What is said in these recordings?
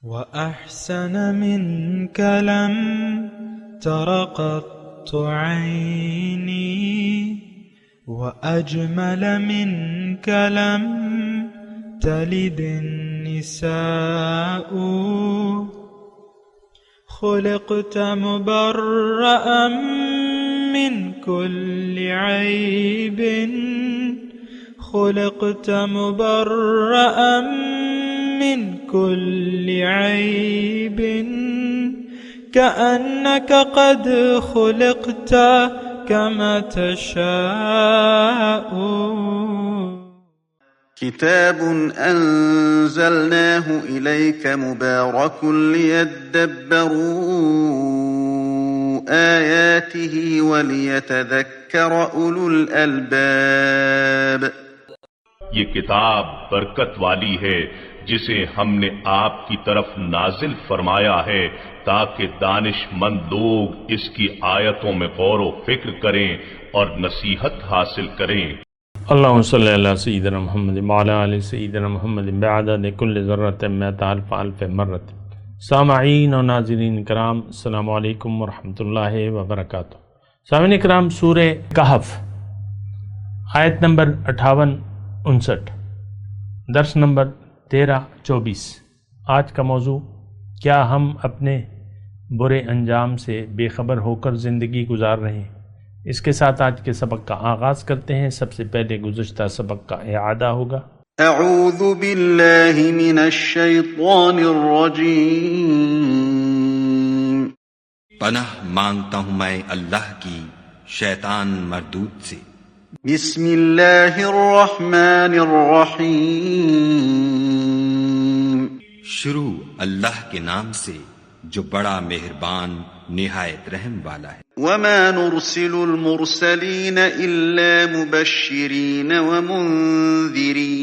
وأحسن منك لم تر قط عيني وأجمل منك لم تلد النساء خلقت مبرأ من كل عيب خلقت مبرأ من كل عيب كأنك قد خلقت كما تشاء. كتاب أنزلناه إليك مبارك ليدبروا آياته وليتذكر أولو الألباب. یہ کتاب برکت والی ہے جسے ہم نے آپ کی طرف نازل فرمایا ہے تاکہ دانش مند لوگ اس کی آیتوں میں غور و فکر کریں اور نصیحت حاصل کریں. اللہم صلی اللہ سیدنا محمد وعلی آل سیدنا محمد بعدد کل ذرۃ مئۃ الف الف مرۃ. سامعین و ناظرین کرام، السلام علیکم ورحمۃ اللہ وبرکاتہ. سامعین کرام، سورہ کہف آیت نمبر 58-59، درس نمبر 13-24. آج کا موضوع: کیا ہم اپنے برے انجام سے بے خبر ہو کر زندگی گزار رہے ہیں؟ اس کے ساتھ آج کے سبق کا آغاز کرتے ہیں. سب سے پہلے گزشتہ سبق کا اعادہ ہوگا. اعوذ باللہ من الشیطان الرجیم. پناہ مانگتا ہوں میں اللہ کی شیطان مردود سے. بسم اللہ الرحمن الرحیم. شروع اللہ کے نام سے جو بڑا مہربان نہایت رحم والا ہے. وما نرسل المرسلین الا مبشرین ومنذرین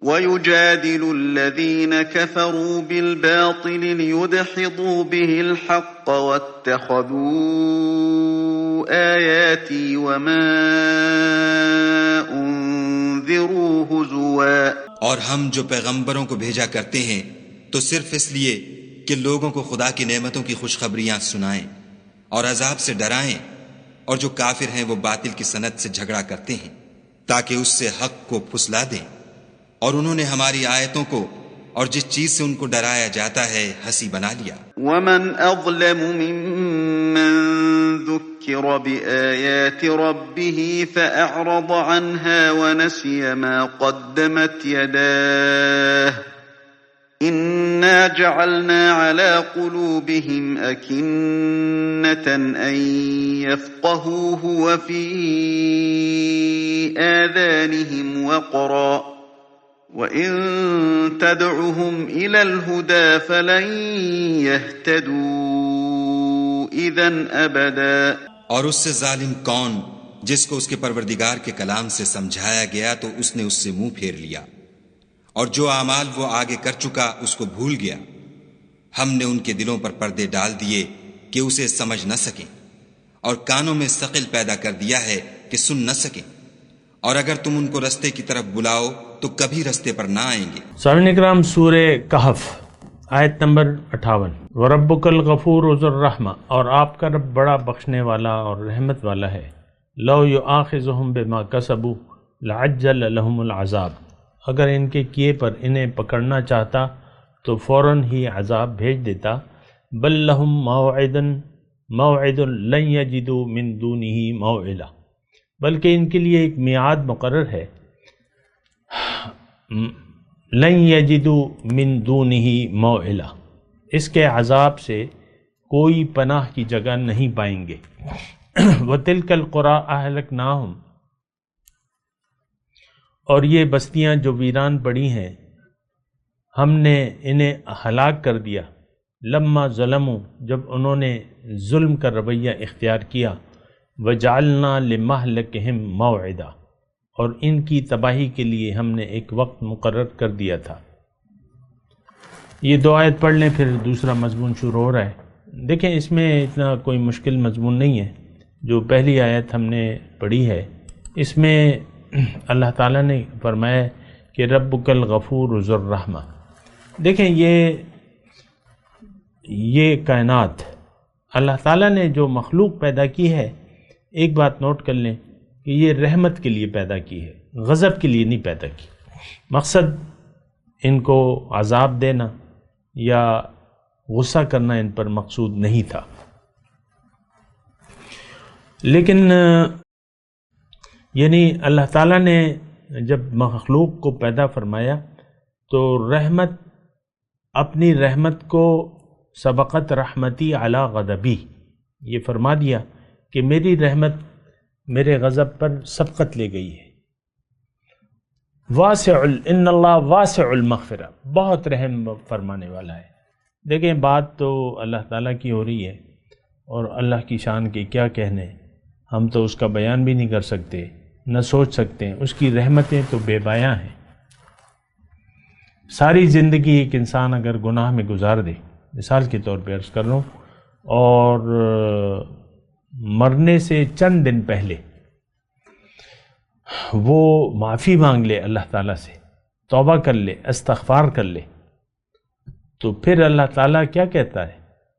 ويجادل الذین كفروا بالباطل ليدحضوا به الحق واتخذوا آیاتی وما انذروا ہزوا. اور ہم جو پیغمبروں کو بھیجا کرتے ہیں تو صرف اس لیے کہ لوگوں کو خدا کی نعمتوں کی خوشخبریاں سنائیں اور عذاب سے ڈرائیں، اور جو کافر ہیں وہ باطل کی سنت سے جھگڑا کرتے ہیں تاکہ اس سے حق کو پھسلا دیں، اور انہوں نے ہماری آیتوں کو اور جس چیز سے ان کو ڈرایا جاتا ہے ہنسی بنا لیا. ومن اظلم ممن ذکر بآیات ربه فأعرض عنها ونسي ما قدمت يداه إنا جعلنا على قلوبهم أكنة أن يفقهوه وفي آذانهم وقرا وإن تدعهم إلى الهدى فلن يهتدوا إذن أبدا. اور اس سے ظالم کون جس کو اس کے پروردگار کے کلام سے سمجھایا گیا تو اس نے اس سے منہ پھیر لیا، اور جو اعمال وہ آگے کر چکا اس کو بھول گیا. ہم نے ان کے دلوں پر پردے ڈال دیے کہ اسے سمجھ نہ سکیں، اور کانوں میں ثقل پیدا کر دیا ہے کہ سن نہ سکیں، اور اگر تم ان کو رستے کی طرف بلاؤ تو کبھی رستے پر نہ آئیں گے. سامعین اکرام، سورہ کہف آیت نمبر 58. وَرَبُّكَ الْغَفُورُ ذُو الرَّحْمَةِ، اور آپ کا رب بڑا بخشنے والا اور رحمت والا ہے. لَوْ يُؤَاخِذُهُم بِمَا كَسَبُوا لَعَجَّلَ لَهُمُ الْعَذَابَ، اگر ان کے کیے پر انہیں پکڑنا چاہتا تو فوراً ہی عذاب بھیج دیتا. بل لہم موعد لن یجدوا من دونہ موعلا، بلکہ ان کے لیے ایک میعاد مقرر ہے. لن یجدوا من دونہ موعلا، اس کے عذاب سے کوئی پناہ کی جگہ نہیں پائیں گے. وَتِلْكَ الْقُرَىٰ أَهْلَكْنَاهُمْ، اور یہ بستیاں جو ویران پڑی ہیں ہم نے انہیں ہلاک کر دیا. لما ظلموا، جب انہوں نے ظلم کا رویہ اختیار کیا. وجعلنا لمہلکہم موعدا، اور ان کی تباہی کے لیے ہم نے ایک وقت مقرر کر دیا تھا. یہ دو آیت پڑھ لیں پھر دوسرا مضمون شروع ہو رہا ہے. دیکھیں اس میں اتنا کوئی مشکل مضمون نہیں ہے. جو پہلی آیت ہم نے پڑھی ہے اس میں اللہ تعالیٰ نے فرمایا کہ ربک الغفور ذو الرحمہ، دیکھیں یہ کائنات اللہ تعالیٰ نے جو مخلوق پیدا کی ہے، ایک بات نوٹ کر لیں کہ یہ رحمت کے لیے پیدا کی ہے، غضب کے لیے نہیں پیدا کی۔ مقصد ان کو عذاب دینا یا غصہ کرنا ان پر مقصود نہیں تھا، لیکن یعنی اللہ تعالیٰ نے جب مخلوق کو پیدا فرمایا تو رحمت، اپنی رحمت کو سبقت رحمتی علی غضبی، یہ فرما دیا کہ میری رحمت میرے غضب پر سبقت لے گئی ہے۔ ان اللہ واسع المغفرہ، بہت رحم فرمانے والا ہے۔ دیکھیں بات تو اللہ تعالیٰ کی ہو رہی ہے، اور اللہ کی شان کے کیا کہنے، ہم تو اس کا بیان بھی نہیں کر سکتے، نہ سوچ سکتے ہیں۔ اس کی رحمتیں تو بے بیاں ہیں۔ ساری زندگی ایک انسان اگر گناہ میں گزار دے، مثال کے طور پہ عرض کر رہا ہوں، اور مرنے سے چند دن پہلے وہ معافی مانگ لے اللہ تعالیٰ سے، توبہ کر لے، استغفار کر لے، تو پھر اللہ تعالیٰ کیا کہتا ہے؟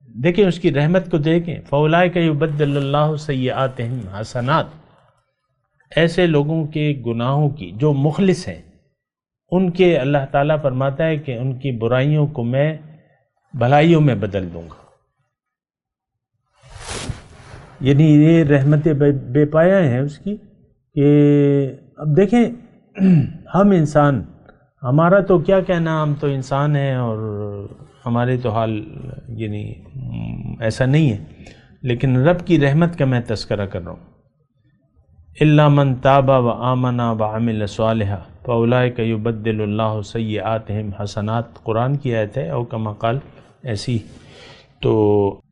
دیکھیں اس کی رحمت کو دیکھیں، فَأُولَٰئِکَ يُبَدِّلُ اللَّهُ سَیِّئَاتِهِمْ حَسَنَاتٍ، ایسے لوگوں کے گناہوں کی جو مخلص ہیں، ان کے اللہ تعالیٰ فرماتا ہے کہ ان کی برائیوں کو میں بھلائیوں میں بدل دوں گا۔ یعنی یہ رحمت بے پایا ہیں اس کی کہ اب دیکھیں ہم انسان، ہمارا تو کیا کہنا، ہم تو انسان ہیں اور ہمارے تو حال یعنی ایسا نہیں ہے، لیکن رب کی رحمت کا میں تذکرہ کر رہا ہوں۔ الا من تاب وآمن وعمل صالحا فاولئک یبدل اللہ سیئاتہم حسنات، قرآن کی آیت ہے، او کما قال، ایسی۔ تو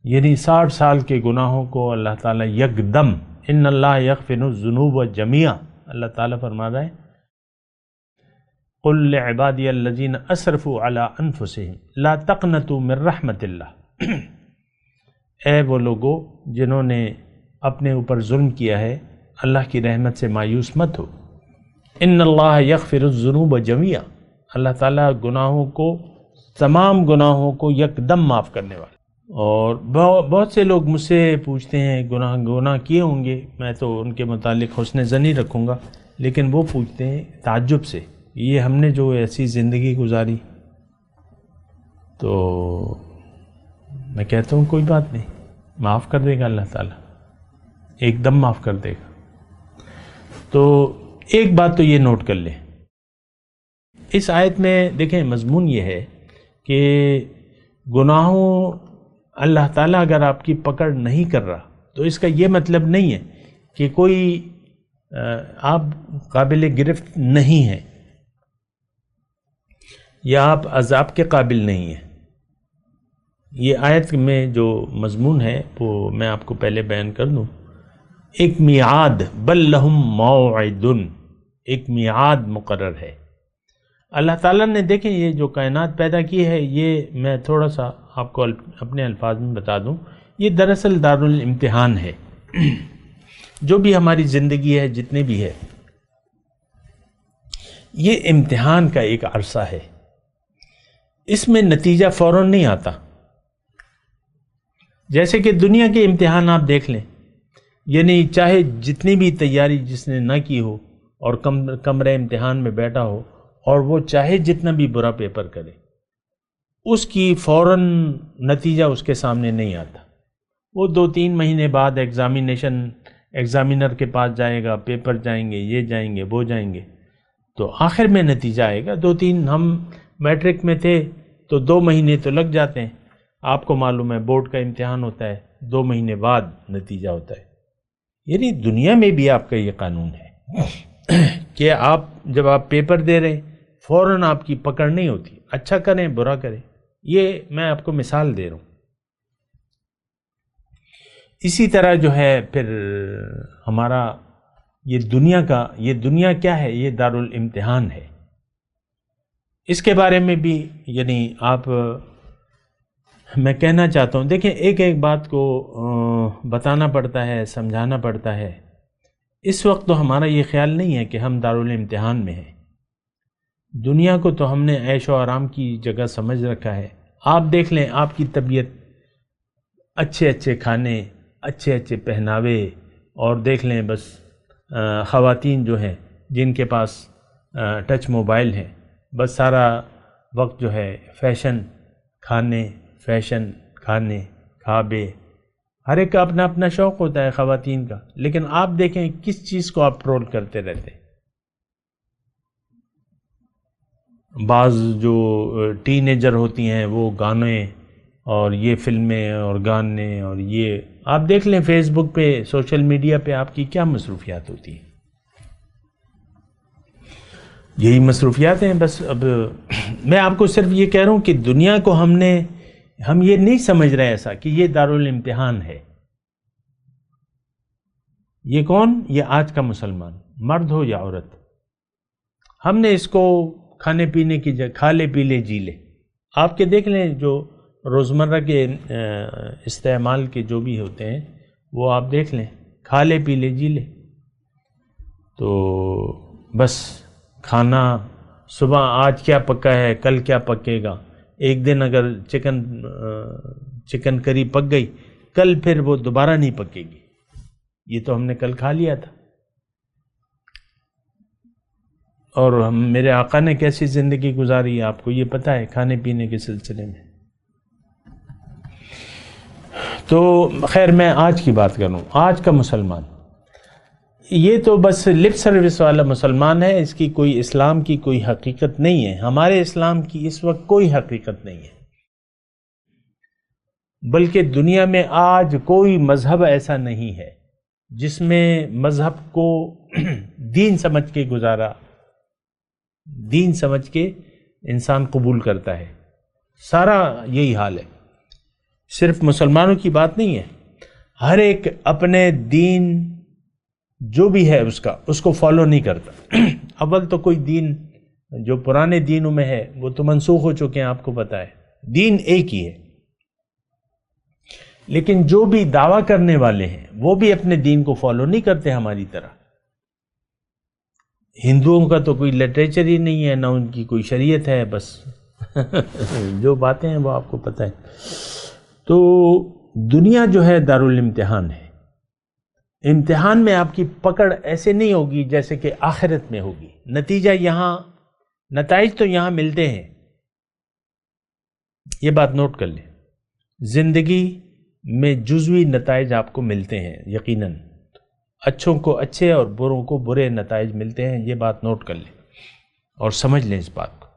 یعنی 60 سال کے گناہوں کو اللہ تعالیٰ یکدم، ان اللہ یغفر الذنوب جميعا، اللہ تعالیٰ فرما رہا ہے قل لعبادی الذین اسرفوا علی انفسہم لا تقنطوا من رحمت اللہ، اے وہ لوگوں جنہوں نے اپنے اوپر ظلم کیا ہے، اللہ کی رحمت سے مایوس مت ہو۔ ان اللہ یغفر الذنوب جميعا، اللہ تعالیٰ گناہوں کو، تمام گناہوں کو یکدم معاف کرنے والا۔ اور بہت سے لوگ مجھ سے پوچھتے ہیں گناہ کیے ہوں گے، میں تو ان کے متعلق حسن ظنی رکھوں گا، لیکن وہ پوچھتے ہیں تعجب سے، یہ ہم نے جو ایسی زندگی گزاری، تو میں کہتا ہوں کوئی بات نہیں، معاف کر دے گا اللہ تعالیٰ، ایک دم معاف کر دے گا۔ تو ایک بات تو یہ نوٹ کر لیں، اس آیت میں دیکھیں مضمون یہ ہے کہ گناہوں اللہ تعالیٰ اگر آپ کی پکڑ نہیں کر رہا تو اس کا یہ مطلب نہیں ہے کہ کوئی آپ قابل گرفت نہیں ہیں یا آپ عذاب کے قابل نہیں ہیں۔ یہ آیت میں جو مضمون ہے وہ میں آپ کو پہلے بیان کر دوں۔ ایک میعاد، بل لہم موعد، ایک میعاد مقرر ہے۔ اللہ تعالیٰ نے دیکھیں یہ جو کائنات پیدا کی ہے، یہ میں تھوڑا سا آپ کو اپنے الفاظ میں بتا دوں، یہ دراصل دارالامتحان ہے۔ جو بھی ہماری زندگی ہے، جتنے بھی ہے، یہ امتحان کا ایک عرصہ ہے۔ اس میں نتیجہ فوراً نہیں آتا۔ جیسے کہ دنیا کے امتحان آپ دیکھ لیں، یعنی چاہے جتنی بھی تیاری جس نے نہ کی ہو اور کمرے امتحان میں بیٹھا ہو، اور وہ چاہے جتنا بھی برا پیپر کرے، اس کی فوراً نتیجہ اس کے سامنے نہیں آتا۔ وہ 2-3 مہینے بعد ایگزامینر کے پاس جائے گا، پیپر جائیں گے، یہ جائیں گے، وہ جائیں گے، تو آخر میں نتیجہ آئے گا۔ 2-3 ہم میٹرک میں تھے تو 2 مہینے تو لگ جاتے ہیں، آپ کو معلوم ہے بورڈ کا امتحان ہوتا ہے، 2 مہینے بعد نتیجہ ہوتا ہے۔ یعنی دنیا میں بھی آپ کا یہ قانون ہے کہ آپ جب آپ پیپر دے رہے فوراً آپ کی پکڑ نہیں ہوتی، اچھا کریں برا کریں۔ یہ میں آپ کو مثال دے رہا ہوں۔ اسی طرح جو ہے پھر ہمارا یہ دنیا کیا ہے؟ یہ دارالامتحان ہے۔ اس کے بارے میں بھی یعنی میں کہنا چاہتا ہوں، دیکھیں ایک ایک بات کو بتانا پڑتا ہے، سمجھانا پڑتا ہے۔ اس وقت تو ہمارا یہ خیال نہیں ہے کہ ہم دارالامتحان میں ہیں، دنیا کو تو ہم نے عیش و آرام کی جگہ سمجھ رکھا ہے. آپ دیکھ لیں آپ کی طبیعت، اچھے اچھے کھانے، اچھے اچھے پہناوے، اور دیکھ لیں بس خواتین جو ہیں جن کے پاس ٹچ موبائل ہے، بس سارا وقت جو ہے فیشن کھانے کھابے، ہر ایک کا اپنا اپنا شوق ہوتا ہے خواتین کا. لیکن آپ دیکھیں کس چیز کو آپ ٹرول کرتے رہتے ہیں. بعض جو ٹین ایجر ہوتی ہیں وہ گانے اور یہ فلمیں اور گانے، اور یہ آپ دیکھ لیں فیس بک پہ، سوشل میڈیا پہ آپ کی کیا مصروفیات ہوتی ہیں. یہی مصروفیات ہیں بس. اب میں آپ کو صرف یہ کہہ رہا ہوں کہ دنیا کو ہم یہ نہیں سمجھ رہے ایسا کہ یہ دارالامتحان ہے. یہ کون؟ یہ آج کا مسلمان، مرد ہو یا عورت. ہم نے اس کو کھانے پینے کی جگہ کھا لے پی لے جی لے. آپ کے دیکھ لیں جو روزمرہ کے استعمال کے جو بھی ہوتے ہیں وہ آپ دیکھ لیں، کھا لے پی لے جی لے. تو بس کھانا صبح آج کیا پکا ہے، کل کیا پکے گا. ایک دن اگر چکن کری پک گئی، کل پھر وہ دوبارہ نہیں پکے گی. یہ تو ہم نے کل کھا لیا تھا. اور میرے آقا نے کیسی زندگی گزاری آپ کو یہ پتہ ہے کھانے پینے کے سلسلے میں. تو خیر میں آج کی بات کروں. آج کا مسلمان یہ تو بس لپ سروس والا مسلمان ہے، اس کی کوئی اسلام کی کوئی حقیقت نہیں ہے. ہمارے اسلام کی اس وقت کوئی حقیقت نہیں ہے، بلکہ دنیا میں آج کوئی مذہب ایسا نہیں ہے جس میں مذہب کو دین سمجھ کے گزارا، دین سمجھ کے انسان قبول کرتا ہے. سارا یہی حال ہے. صرف مسلمانوں کی بات نہیں ہے، ہر ایک اپنے دین جو بھی ہے اس کو فالو نہیں کرتا. اول تو کوئی دین جو پرانے دینوں میں ہے وہ تو منسوخ ہو چکے ہیں، آپ کو پتہ ہے. دین ایک ہی ہے، لیکن جو بھی دعویٰ کرنے والے ہیں وہ بھی اپنے دین کو فالو نہیں کرتے ہماری طرح. ہندوؤں کا تو کوئی لٹریچر ہی نہیں ہے، نہ ان کی کوئی شریعت ہے، بس جو باتیں ہیں وہ آپ کو پتہ ہے. تو دنیا جو ہے دارالامتحان ہے. امتحان میں آپ کی پکڑ ایسے نہیں ہوگی جیسے کہ آخرت میں ہوگی. نتائج تو یہاں ملتے ہیں، یہ بات نوٹ کر لیں. زندگی میں جزوی نتائج آپ کو ملتے ہیں یقیناً، اچھوں کو اچھے اور بروں کو برے نتائج ملتے ہیں. یہ بات نوٹ کر لیں اور سمجھ لیں اس بات کو.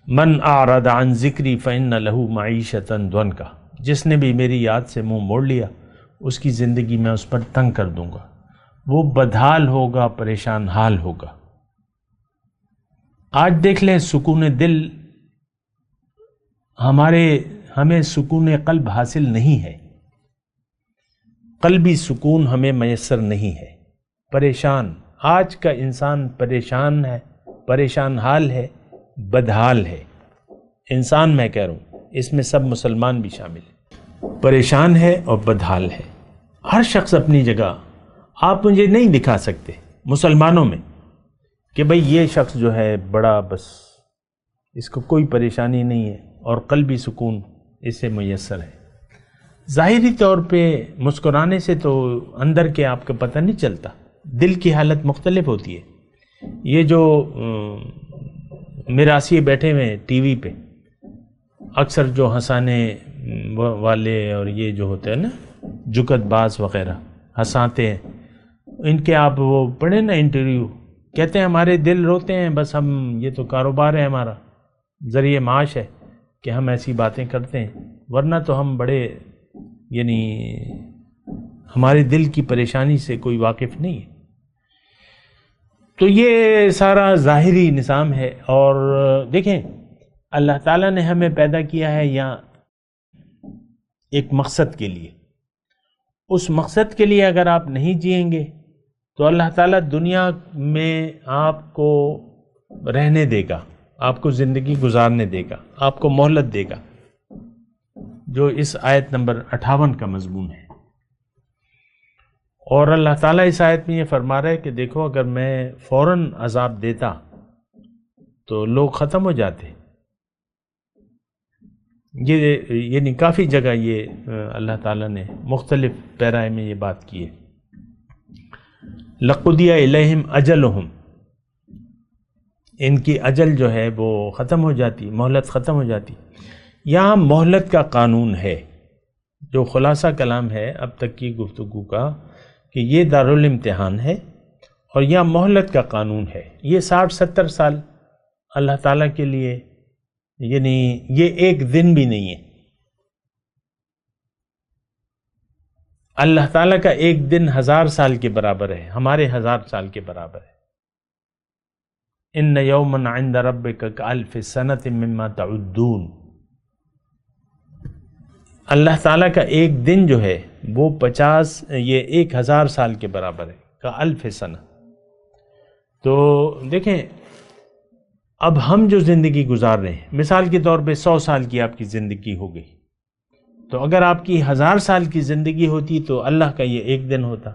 من اعرض عن ذکری فإن له معیشۃ ضنکا، جس نے بھی میری یاد سے منہ موڑ لیا اس کی زندگی میں اس پر تنگ کر دوں گا، وہ بدحال ہوگا، پریشان حال ہوگا. آج دیکھ لیں سکون دل ہمیں سکون قلب حاصل نہیں ہے، قلبی سکون ہمیں میسر نہیں ہے. پریشان، آج کا انسان پریشان ہے، پریشان حال ہے، بدحال ہے. انسان میں کہہ رہا ہوں، اس میں سب مسلمان بھی شامل ہیں. پریشان ہے اور بدحال ہے. ہر شخص اپنی جگہ. آپ مجھے نہیں دکھا سکتے مسلمانوں میں کہ بھئی یہ شخص جو ہے بڑا بس اس کو کوئی پریشانی نہیں ہے اور قلبی سکون اس سے میسر ہے. ظاہری طور پہ مسکرانے سے تو اندر کے آپ کو پتہ نہیں چلتا، دل کی حالت مختلف ہوتی ہے. یہ جو میراثی بیٹھے ہوئے ٹی وی پہ اکثر جو ہنسانے والے اور یہ جو ہوتے ہیں نا جگت باز وغیرہ ہنساتے ہیں، ان کے آپ وہ پڑھیں نا انٹرویو، کہتے ہیں ہمارے دل روتے ہیں، بس ہم یہ تو کاروبار ہے، ہمارا ذریعہ معاش ہے کہ ہم ایسی باتیں کرتے ہیں، ورنہ تو ہم بڑے یعنی ہمارے دل کی پریشانی سے کوئی واقف نہیں ہے. تو یہ سارا ظاہری نظام ہے. اور دیکھیں اللہ تعالیٰ نے ہمیں پیدا کیا ہے یہاں ایک مقصد کے لیے. اس مقصد کے لیے اگر آپ نہیں جئیں گے تو اللہ تعالیٰ دنیا میں آپ کو رہنے دے گا، آپ کو زندگی گزارنے دے گا، آپ کو مہلت دے گا، جو اس آیت نمبر 58 کا مضمون ہے. اور اللہ تعالیٰ اس آیت میں یہ فرما رہا ہے کہ دیکھو اگر میں فوراً عذاب دیتا تو لوگ ختم ہو جاتے. یہ یعنی کافی جگہ یہ اللہ تعالیٰ نے مختلف پیرائے میں یہ بات کی ہے. لَقُضِيَ إِلَيْهِمْ أَجَلُهُمْ، ان کی اجل جو ہے وہ ختم ہو جاتی، مہلت ختم ہو جاتی. یہاں مہلت کا قانون ہے. جو خلاصہ کلام ہے اب تک کی گفتگو کا کہ یہ دارالامتحان ہے اور یہاں مہلت کا قانون ہے. یہ 60-70 سال اللہ تعالیٰ کے لیے، یعنی یہ ایک دن بھی نہیں ہے. اللہ تعالیٰ کا ایک دن 1000 سال کے برابر ہے، ہمارے 1000 سال کے برابر ہے. ان یوما عند ربک کالف سنۃ مما تعدون. اللہ تعالیٰ کا ایک دن جو ہے وہ 1000 سال کے برابر ہے، کالف سنہ. تو دیکھیں اب ہم جو زندگی گزار رہے ہیں، مثال کے طور پہ 100 سال کی آپ کی زندگی ہو گئی، تو اگر آپ کی 1000 سال کی زندگی ہوتی تو اللہ کا یہ ایک دن ہوتا.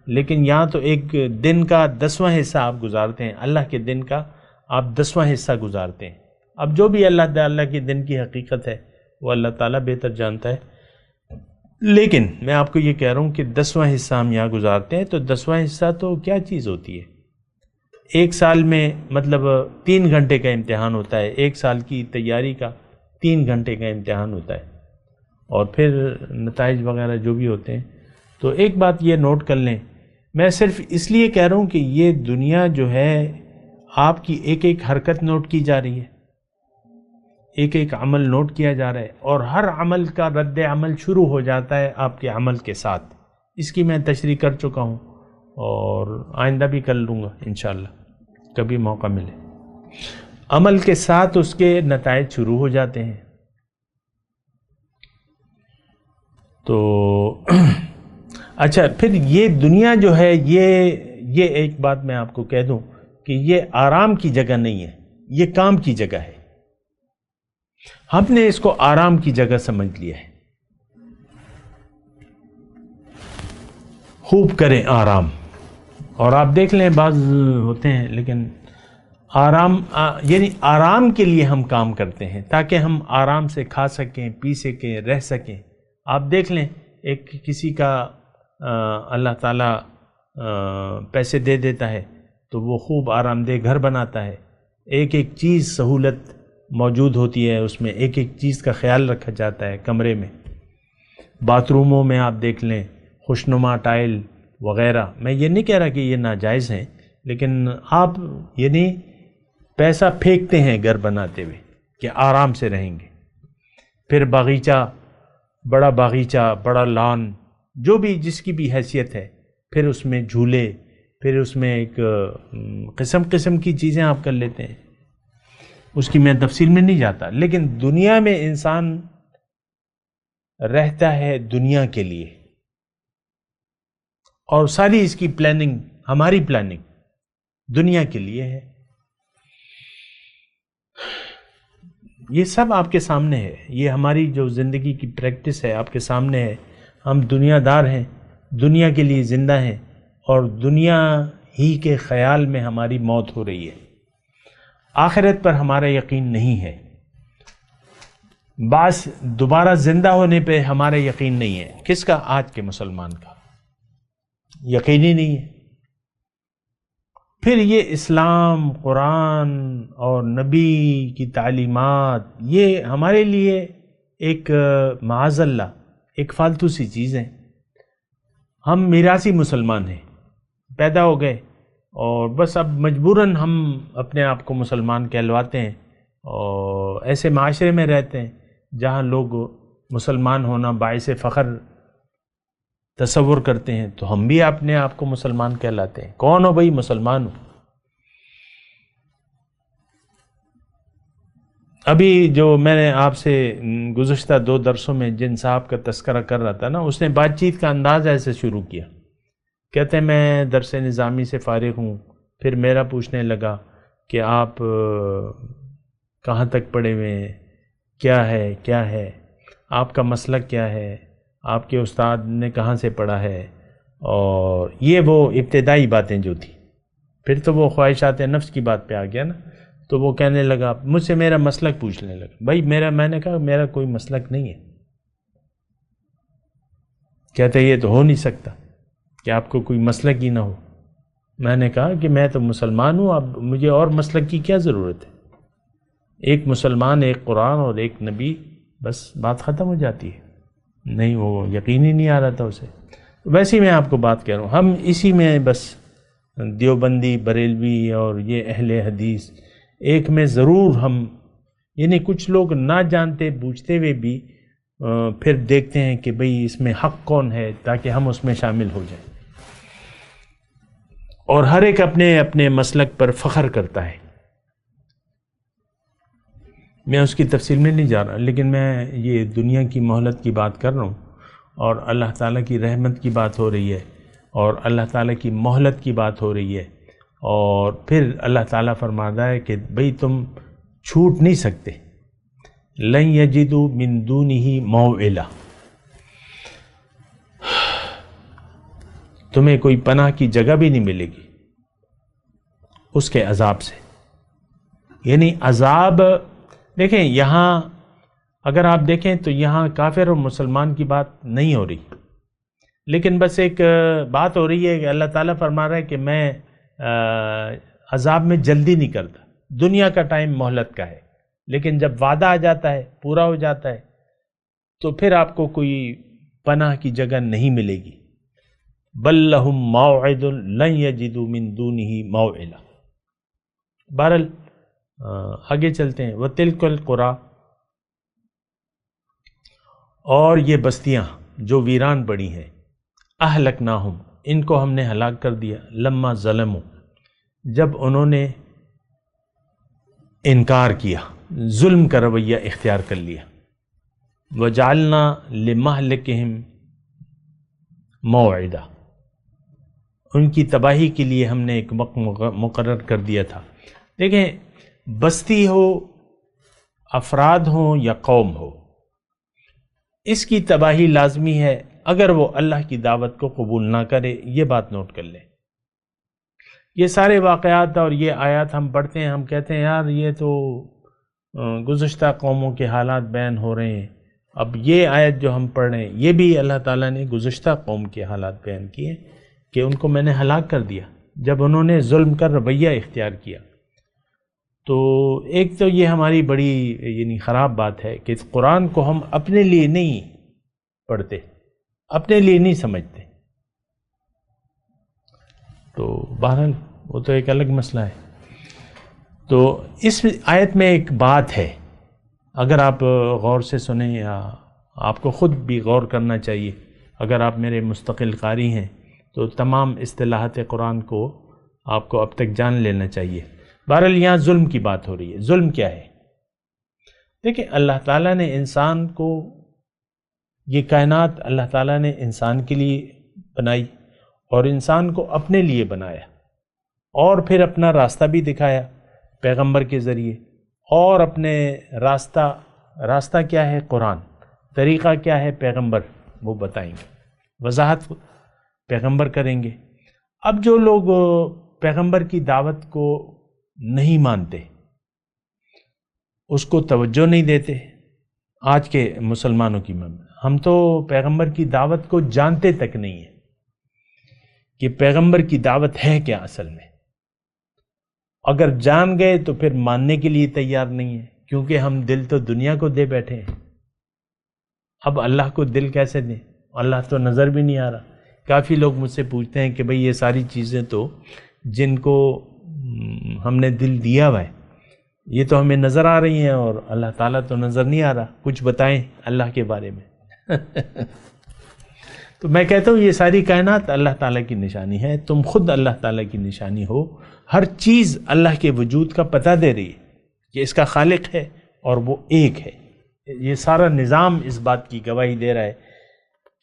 لیکن یہاں تو ایک دن کا 10واں حصہ آپ گزارتے ہیں، اللہ کے دن کا آپ 10واں حصہ گزارتے ہیں. اب جو بھی اللہ تعالیٰ کے دن کی حقیقت ہے وہ اللہ تعالیٰ بہتر جانتا ہے. لیکن میں آپ کو یہ کہہ رہا ہوں کہ 10واں حصہ ہم یہاں گزارتے ہیں، تو 10واں حصہ تو کیا چیز ہوتی ہے؟ ایک سال میں مطلب 3 گھنٹے کا امتحان ہوتا ہے، ایک سال کی تیاری کا 3 گھنٹے کا امتحان ہوتا ہے، اور پھر نتائج وغیرہ جو بھی ہوتے ہیں. تو ایک بات یہ نوٹ کر لیں، میں صرف اس لیے کہہ رہا ہوں کہ یہ دنیا جو ہے آپ کی ایک ایک حرکت نوٹ کی جا رہی ہے، ایک ایک عمل نوٹ کیا جا رہا ہے، اور ہر عمل کا رد عمل شروع ہو جاتا ہے آپ کے عمل کے ساتھ. اس کی میں تشریح کر چکا ہوں اور آئندہ بھی کر لوں گا انشاءاللہ کبھی موقع ملے. عمل کے ساتھ اس کے نتائج شروع ہو جاتے ہیں. تو اچھا، پھر یہ دنیا جو ہے یہ ایک بات میں آپ کو کہہ دوں کہ یہ آرام کی جگہ نہیں ہے، یہ کام کی جگہ ہے. ہم نے اس کو آرام کی جگہ سمجھ لیا ہے. خوب کریں آرام. اور آپ دیکھ لیں بعض ہوتے ہیں لیکن آرام یعنی آرام کے لیے ہم کام کرتے ہیں تاکہ ہم آرام سے کھا سکیں، پی سکیں، رہ سکیں. آپ دیکھ لیں ایک کسی کا اللہ تعالیٰ پیسے دے دیتا ہے تو وہ خوب آرام دہ گھر بناتا ہے. ایک ایک چیز سہولت موجود ہوتی ہے اس میں، ایک ایک چیز کا خیال رکھا جاتا ہے کمرے میں. باتھ روموں میں آپ دیکھ لیں خوشنما ٹائل وغیرہ. میں یہ نہیں کہہ رہا کہ یہ ناجائز ہیں، لیکن آپ یعنی پیسہ پھینکتے ہیں گھر بناتے ہوئے کہ آرام سے رہیں گے. پھر باغیچہ، بڑا لان، جو بھی جس کی بھی حیثیت ہے، پھر اس میں جھولے، پھر اس میں ایک قسم کی چیزیں آپ کر لیتے ہیں. اس کی میں تفصیل میں نہیں جاتا. لیکن دنیا میں انسان رہتا ہے دنیا کے لیے، اور ساری اس کی پلاننگ، ہماری پلاننگ دنیا کے لیے ہے. یہ سب آپ کے سامنے ہے، یہ ہماری جو زندگی کی پریکٹس ہے آپ کے سامنے ہے. ہم دنیا دار ہیں، دنیا کے لیے زندہ ہیں، اور دنیا ہی کے خیال میں ہماری موت ہو رہی ہے. آخرت پر ہمارا یقین نہیں ہے. بعض دوبارہ زندہ ہونے پہ ہمارا یقین نہیں ہے. کس کا؟ آج کے مسلمان کا یقین ہی نہیں ہے. پھر یہ اسلام، قرآن اور نبی کی تعلیمات یہ ہمارے لیے ایک معاذ اللہ ایک فالتو سی چیز ہے. ہم میراثی مسلمان ہیں، پیدا ہو گئے اور بس اب مجبوراً ہم اپنے آپ کو مسلمان کہلواتے ہیں، اور ایسے معاشرے میں رہتے ہیں جہاں لوگ مسلمان ہونا باعث فخر تصور کرتے ہیں، تو ہم بھی اپنے آپ کو مسلمان کہلاتے ہیں. کون ہو بھائی؟ مسلمان ہو. ابھی جو میں نے آپ سے گزشتہ 2 درسوں میں جن صاحب کا تذکرہ کر رہا تھا نا، اس نے بات چیت کا انداز ایسے شروع کیا. کہتے ہیں میں درس نظامی سے فارغ ہوں. پھر میرا پوچھنے لگا کہ آپ کہاں تک پڑھے ہوئے ہیں، کیا ہے آپ کا مسلک کیا ہے، آپ کے استاد نے کہاں سے پڑھا ہے، اور یہ وہ ابتدائی باتیں جو تھیں، پھر تو وہ خواہشات نفس کی بات پہ آ گیا نا، تو وہ کہنے لگا، مجھ سے میرا مسلک پوچھنے لگا. بھائی میں نے کہا میرا کوئی مسلک نہیں ہے. کہتے یہ تو ہو نہیں سکتا کہ آپ کو کوئی مسلک ہی نہ ہو. میں نے کہا کہ میں تو مسلمان ہوں، اب مجھے اور مسلک کی کیا ضرورت ہے؟ ایک مسلمان، ایک قرآن اور ایک نبی، بس بات ختم ہو جاتی ہے. نہیں، وہ یقین ہی نہیں آ رہا تھا اسے. ویسے ہی میں آپ کو بات کہہ رہا ہوں، ہم اسی میں بس دیوبندی، بریلوی اور یہ اہل حدیث ایک میں ضرور ہم، یعنی کچھ لوگ نہ جانتے بوجھتے ہوئے بھی پھر دیکھتے ہیں کہ بھئی اس میں حق کون ہے تاکہ ہم اس میں شامل ہو جائیں. اور ہر ایک اپنے اپنے مسلک پر فخر کرتا ہے. میں اس کی تفصیل میں نہیں جا رہا، لیکن میں یہ دنیا کی مہلت کی بات کر رہا ہوں، اور اللہ تعالیٰ کی رحمت کی بات ہو رہی ہے، اور اللہ تعالیٰ کی مہلت کی بات ہو رہی ہے. اور پھر اللہ تعالیٰ فرماتا ہے کہ بھئی تم چھوٹ نہیں سکتے. لن یجدوا من دونہ موئلہ، تمہیں کوئی پناہ کی جگہ بھی نہیں ملے گی اس کے عذاب سے. یعنی عذاب، دیکھیں یہاں اگر آپ دیکھیں تو یہاں کافر اور مسلمان کی بات نہیں ہو رہی، لیکن بس ایک بات ہو رہی ہے کہ اللہ تعالیٰ فرما رہا ہے کہ میں عذاب میں جلدی نہیں کرتا. دنیا کا ٹائم مہلت کا ہے، لیکن جب وعدہ آ جاتا ہے، پورا ہو جاتا ہے، تو پھر آپ کو کوئی پناہ کی جگہ نہیں ملے گی. بل لہم موعد لن یجدوا من دونہ موئلہ. بہرحال آگے چلتے ہیں. وَتِلْكَ الْقُرَىٰ، اور یہ بستیاں جو ویران پڑی ہیں، اہلکناہم، ان کو ہم نے ہلاک کر دیا، لما ظلموا، جب انہوں نے انکار کیا، ظلم کا رویہ اختیار کر لیا. وجعلنا لمہلکہم موعدا، ان کی تباہی کے لیے ہم نے ایک وقت مقرر کر دیا تھا. دیکھیں، بستی ہو، افراد ہوں یا قوم ہو، اس کی تباہی لازمی ہے اگر وہ اللہ کی دعوت کو قبول نہ کرے. یہ بات نوٹ کر لیں. یہ سارے واقعات اور یہ آیات ہم پڑھتے ہیں، ہم کہتے ہیں یار یہ تو گزشتہ قوموں کے حالات بیان ہو رہے ہیں. اب یہ آیت جو ہم پڑھ رہے ہیں یہ بھی اللہ تعالیٰ نے گزشتہ قوم کے حالات بیان کیے کہ ان کو میں نے ہلاک کر دیا جب انہوں نے ظلم کا رویہ اختیار کیا. تو ایک تو یہ ہماری بڑی یعنی خراب بات ہے کہ قرآن کو ہم اپنے لیے نہیں پڑھتے، اپنے لیے نہیں سمجھتے. تو بہرحال وہ تو ایک الگ مسئلہ ہے. تو اس آیت میں ایک بات ہے، اگر آپ غور سے سنیں یا آپ کو خود بھی غور کرنا چاہیے، اگر آپ میرے مستقل قاری ہیں تو تمام اصطلاحات قرآن کو آپ کو اب تک جان لینا چاہیے. بہرحال یہاں ظلم کی بات ہو رہی ہے. ظلم کیا ہے؟ دیکھیں، اللہ تعالیٰ نے انسان کو، یہ کائنات اللہ تعالیٰ نے انسان کے لیے بنائی اور انسان کو اپنے لیے بنایا، اور پھر اپنا راستہ بھی دکھایا پیغمبر کے ذریعے. اور اپنے راستہ کیا ہے؟ قرآن. طریقہ کیا ہے؟ پیغمبر وہ بتائیں گے، وضاحت پیغمبر کریں گے. اب جو لوگ پیغمبر کی دعوت کو نہیں مانتے، اس کو توجہ نہیں دیتے، آج کے مسلمانوں کی ہم تو پیغمبر کی دعوت کو جانتے تک نہیں ہیں کہ پیغمبر کی دعوت ہے کیا اصل میں. اگر جان گئے تو پھر ماننے کے لیے تیار نہیں ہے، کیونکہ ہم دل تو دنیا کو دے بیٹھے ہیں. اب اللہ کو دل کیسے دیں؟ اللہ تو نظر بھی نہیں آ رہا. کافی لوگ مجھ سے پوچھتے ہیں کہ بھئی یہ ساری چیزیں تو جن کو ہم نے دل دیا ہوا ہے یہ تو ہمیں نظر آ رہی ہیں اور اللہ تعالیٰ تو نظر نہیں آ رہا، کچھ بتائیں اللہ کے بارے میں. تو میں کہتا ہوں یہ ساری کائنات اللہ تعالیٰ کی نشانی ہے. تم خود اللہ تعالیٰ کی نشانی ہو. ہر چیز اللہ کے وجود کا پتہ دے رہی ہے کہ اس کا خالق ہے اور وہ ایک ہے. یہ سارا نظام اس بات کی گواہی دے رہا ہے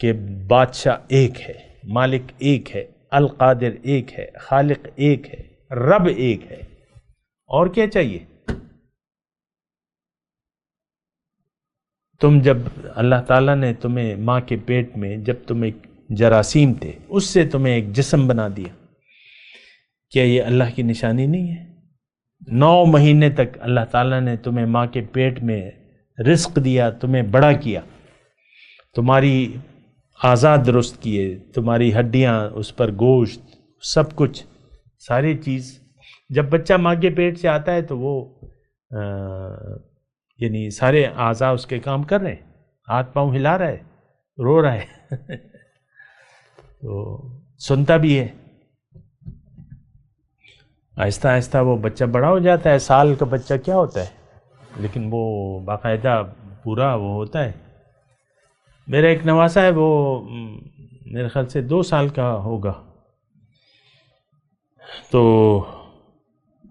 کہ بادشاہ ایک ہے، مالک ایک ہے، القادر ایک ہے، خالق ایک ہے، رب ایک ہے. اور کیا چاہیے؟ تم جب اللہ تعالیٰ نے تمہیں ماں کے پیٹ میں جب تم ایک جراثیم تھے، اس سے تمہیں ایک جسم بنا دیا. کیا یہ اللہ کی نشانی نہیں ہے؟ 9 مہینے تک اللہ تعالیٰ نے تمہیں ماں کے پیٹ میں رزق دیا، تمہیں بڑا کیا، تمہاری اعضاء درست کیے، تمہاری ہڈیاں، اس پر گوشت، سب کچھ، ساری چیز. جب بچہ ماں کے پیٹ سے آتا ہے تو وہ یعنی سارے اعضاء اس کے کام کر رہے ہیں، ہاتھ پاؤں ہلا رہا ہے، رو رہا ہے تو سنتا بھی ہے. آہستہ آہستہ وہ بچہ بڑا ہو جاتا ہے. سال کا بچہ کیا ہوتا ہے، لیکن وہ باقاعدہ پورا وہ ہوتا ہے. میرا ایک نواسا ہے، وہ میرے خیال سے 2 سال کا ہوگا، تو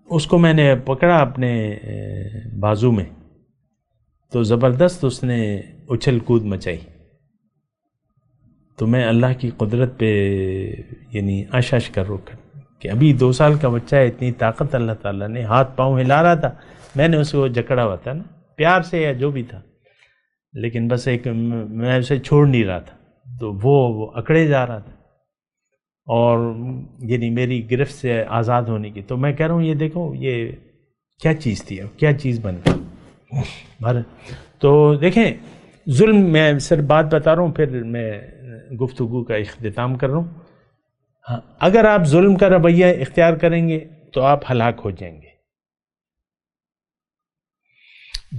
اس کو میں نے پکڑا اپنے بازو میں، تو زبردست اس نے اچھل کود مچائی. تو میں اللہ کی قدرت پہ یعنی عش کر رکا کہ ابھی 2 سال کا بچہ ہے، اتنی طاقت اللہ تعالیٰ نے، ہاتھ پاؤں ہلا رہا تھا، میں نے اس کو جکڑا ہوا تھا نا، پیار سے یا جو بھی تھا، لیکن بس ایک میں اسے چھوڑ نہیں رہا تھا، تو وہ اکڑے جا رہا تھا اور یعنی میری گرفت سے آزاد ہونے کی. تو میں کہہ رہا ہوں یہ دیکھو یہ کیا چیز تھی، اب کیا چیز بن گئی. تو دیکھیں ظلم، میں صرف بات بتا رہا ہوں، پھر میں گفتگو کا اختتام کر رہا ہوں. اگر آپ ظلم کا رویہ اختیار کریں گے تو آپ ہلاک ہو جائیں گے،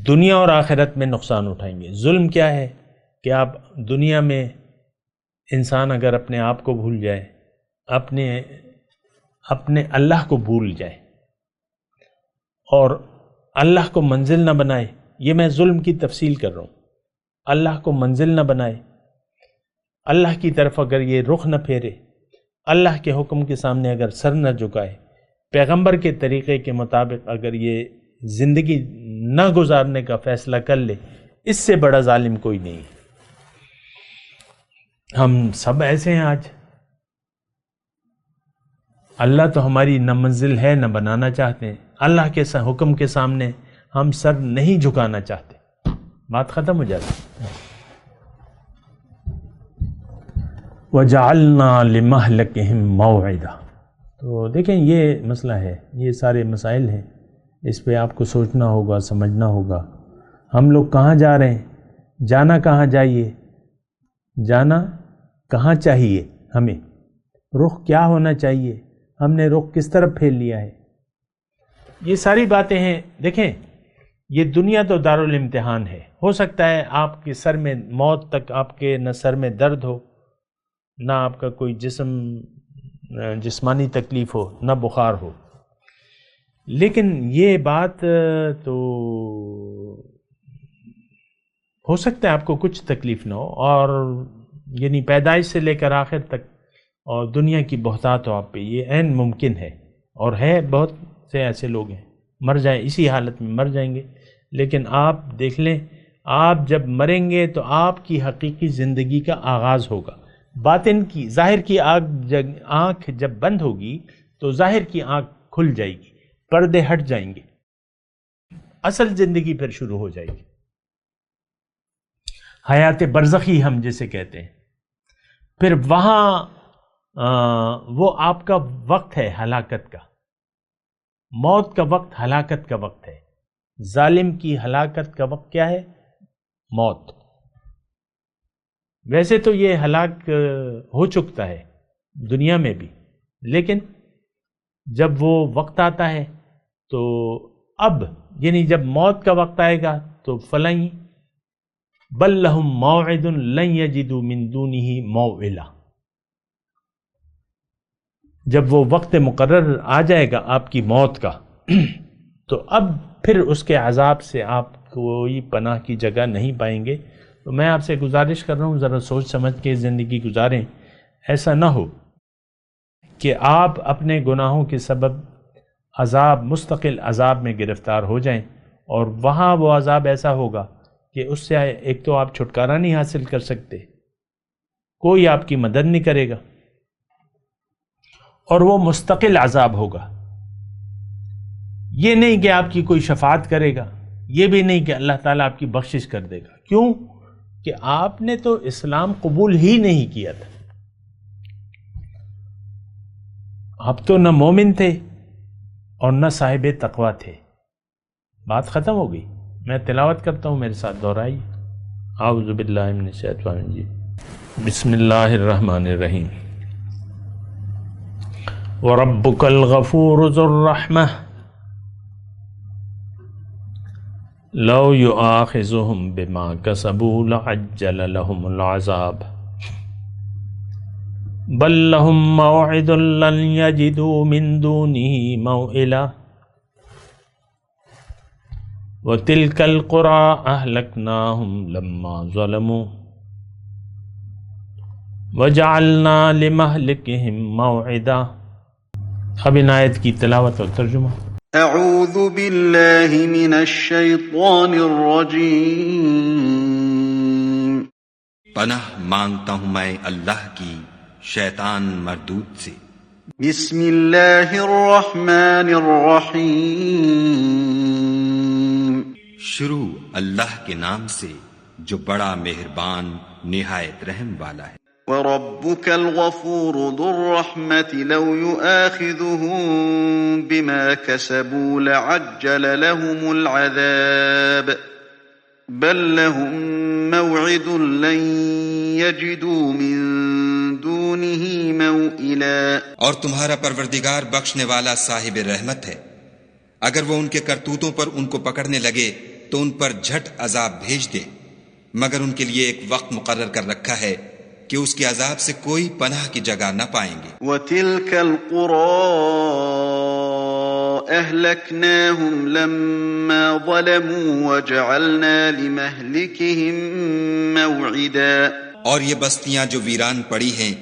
دنیا اور آخرت میں نقصان اٹھائیں گے. ظلم کیا ہے کہ آپ دنیا میں انسان اگر اپنے آپ کو بھول جائے، اپنے اللہ کو بھول جائے اور اللہ کو منزل نہ بنائے، یہ میں ظلم کی تفصیل کر رہا ہوں، اللہ کو منزل نہ بنائے، اللہ کی طرف اگر یہ رخ نہ پھیرے، اللہ کے حکم کے سامنے اگر سر نہ جھکائے، پیغمبر کے طریقے کے مطابق اگر یہ زندگی نہ گزارنے کا فیصلہ کر لے، اس سے بڑا ظالم کوئی نہیں. ہم سب ایسے ہیں آج. اللہ تو ہماری نہ منزل ہے نہ بنانا چاہتے ہیں، اللہ کے حکم کے سامنے ہم سر نہیں جھکانا چاہتے، بات ختم ہو جاتی. وَجَعَلْنَا لِمَهْلِكِهِمْ مَوْعِدًا. تو دیکھیں یہ مسئلہ ہے، یہ سارے مسائل ہیں، اس پہ آپ کو سوچنا ہوگا، سمجھنا ہوگا. ہم لوگ کہاں جا رہے ہیں، جانا کہاں جائیے، جانا کہاں چاہیے، ہمیں رخ کیا ہونا چاہیے، ہم نے رخ کس طرف پھیر لیا ہے، یہ ساری باتیں ہیں. دیکھیں یہ دنیا تو دارالامتحان ہے. ہو سکتا ہے آپ کے سر میں موت تک آپ کے نہ سر میں درد ہو، نہ آپ کا کوئی جسمانی تکلیف ہو، نہ بخار ہو، لیکن یہ بات تو ہو سکتا ہے آپ کو کچھ تکلیف نہ ہو، اور یعنی پیدائش سے لے کر آخر تک اور دنیا کی بہتات ہو آپ پہ، یہ عین ممکن ہے. اور ہے بہت سے ایسے لوگ ہیں مر جائیں، اسی حالت میں مر جائیں گے. لیکن آپ دیکھ لیں، آپ جب مریں گے تو آپ کی حقیقی زندگی کا آغاز ہوگا. باطن کی، ظاہر کی آنکھ جب بند ہوگی تو ظاہر کی آنکھ کھل جائے گی، پردے ہٹ جائیں گے، اصل زندگی پھر شروع ہو جائے گی. حیات برزخی ہم جسے کہتے ہیں. پھر وہاں وہ آپ کا وقت ہے ہلاکت کا، موت کا وقت ہلاکت کا وقت ہے. ظالم کی ہلاکت کا وقت کیا ہے؟ موت. ویسے تو یہ ہلاک ہو چکتا ہے دنیا میں بھی، لیکن جب وہ وقت آتا ہے تو اب یعنی جب موت کا وقت آئے گا تو فلن بل لہم موعد لن یجدوا من دونہ موئلا. جب وہ وقت مقرر آ جائے گا آپ کی موت کا تو اب پھر اس کے عذاب سے آپ کوئی پناہ کی جگہ نہیں پائیں گے. تو میں آپ سے گزارش کر رہا ہوں ذرا سوچ سمجھ کے زندگی گزاریں. ایسا نہ ہو کہ آپ اپنے گناہوں کے سبب مستقل عذاب میں گرفتار ہو جائیں، اور وہاں وہ عذاب ایسا ہوگا کہ اس سے ایک تو آپ چھٹکارا نہیں حاصل کر سکتے، کوئی آپ کی مدد نہیں کرے گا، اور وہ مستقل عذاب ہوگا. یہ نہیں کہ آپ کی کوئی شفاعت کرے گا، یہ بھی نہیں کہ اللہ تعالیٰ آپ کی بخشش کر دے گا. کیوں؟ کہ آپ نے تو اسلام قبول ہی نہیں کیا تھا. اب تو نہ مومن تھے اور نہ صاحب تقوی تھے. بات ختم ہو گئی. میں تلاوت کرتا ہوں، میرے ساتھ دہرائیے. اعوذ باللہ من الشیطان الرجیم. بسم اللہ الرحمن الرحیم. وَرَبُّكَ الْغَفُورُ ذُو الرَّحْمَةِ لَوْ يُؤَاخِذُهُم بِمَا كَسَبُوا لَعَجَّلَ لَهُمُ الْعَذَابَ بَل لَّهُم مَّوْعِدٌ لَّن يَجِدُوا مِن دُونِهِ مَوْئِلًا وَتِلْكَ الْقُرَىٰ أَهْلَكْنَاهُمْ لَمَّا ظَلَمُوا وَجَعَلْنَا لِمَهْلِكِهِم مَّوْعِدًا. اب ان آیت کی تلاوت اور ترجمہ. اعوذ باللہ من الشیطان الرجیم. پناہ مانگتا ہوں میں اللہ کی شیطان مردود سے. بسم اللہ الرحمن الرحیم. شروع اللہ کے نام سے جو بڑا مہربان نہایت رحم والا ہے. وَرَبُّكَ الْغَفُورُ ذُو الرَّحْمَةِ لَوْ يُؤَاخِذُهُم بِمَا كَسَبُوا لَعَجَّلَ لَهُمُ الْعَذَابَ بَل لَّهُم مَّوْعِدٌ لَّن يَجِدُوا مِن دُونِهِ مَوْئِلًا. اور تمہارا پروردگار بخشنے والا صاحب رحمت ہے. اگر وہ ان کے کرتوتوں پر ان کو پکڑنے لگے تو ان پر جھٹ عذاب بھیج دے، مگر ان کے لیے ایک وقت مقرر کر رکھا ہے کہ اس کے عذاب سے کوئی پناہ کی جگہ نہ پائیں گے. وَتِلْكَ الْقُرَىٰ أَهْلَكْنَاهُمْ لَمَّا ظَلَمُوا وَجَعَلْنَا لِمَهْلِكِهِم مَّوْعِدًا. اور یہ بستیاں جو ویران پڑی ہیں،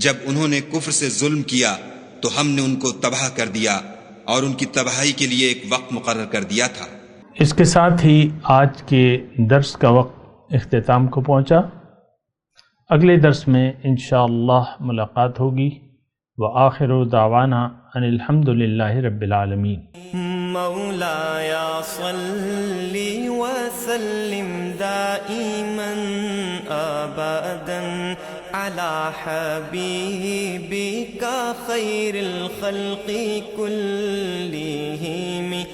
جب انہوں نے کفر سے ظلم کیا تو ہم نے ان کو تباہ کر دیا اور ان کی تباہی کے لیے ایک وقت مقرر کر دیا تھا. اس کے ساتھ ہی آج کے درس کا وقت اختتام کو پہنچا. اگلے درس میں انشاءاللہ ملاقات ہوگی. وآخر دعوانا ان الحمد للہ رب العالمین. مولایا صلی وسلم دائما ابدا علی حبیبک خیر الخلق کلہم.